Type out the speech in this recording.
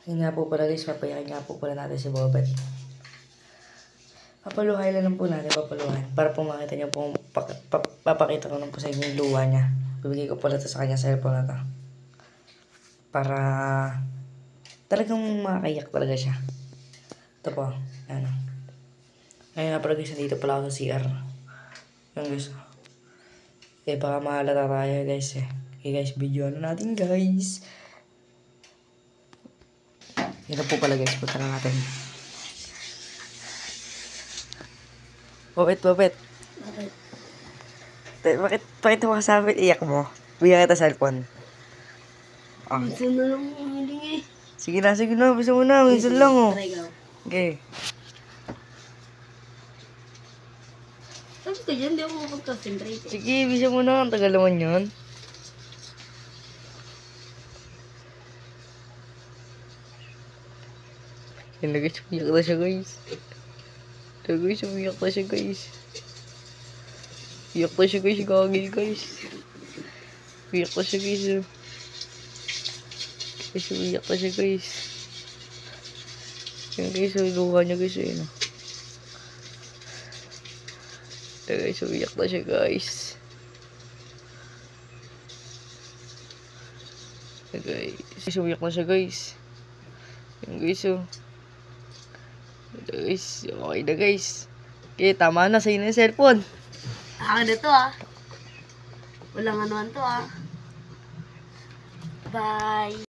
Yun nga po pala guys, papayakin nga po pala natin si Bobet. Papaluhay lang po natin, papaluhan. Para po makita niyo po, papakita ko lang po sa inyo yung luha niya. Bibigay ko pala ito sa kanya cellphone na to. Para talagang makakayak talaga siya. Ito po, ano. Ngayon nga pala guys, nandito pala ako sa CR. Yung guys. Okay, baka mahalata tayo guys eh. Okay guys, video na natin guys. Ito po pala guys, punta na natin. Bobet. Bakit mo kasabi iyak mo? Bigyan kita cellphone. Oh. Minsan na lang humiling eh. Sige na, bisa mo na. Minsan lang oh. Okay. Sabi ko dyan, di ako makapag-concentrate eh. Sige, bisa mo na. Ang tagal naman yun. Yan na guys, umiyak na siya guys. Umiyak na siya guys. Iyak na siya guys, gagi guys. Umiyak na siya guys. Umiyak na siya guys. Yan guys, luha niya guys. Yan guys, umiyak na siya guys. Yan guys, umiyak na siya guys. Yan guys, guys, okay na guys. Okay, tama na, sa'yo na yung cellphone. Akin na to ah. Walang anuan to ah. Bye.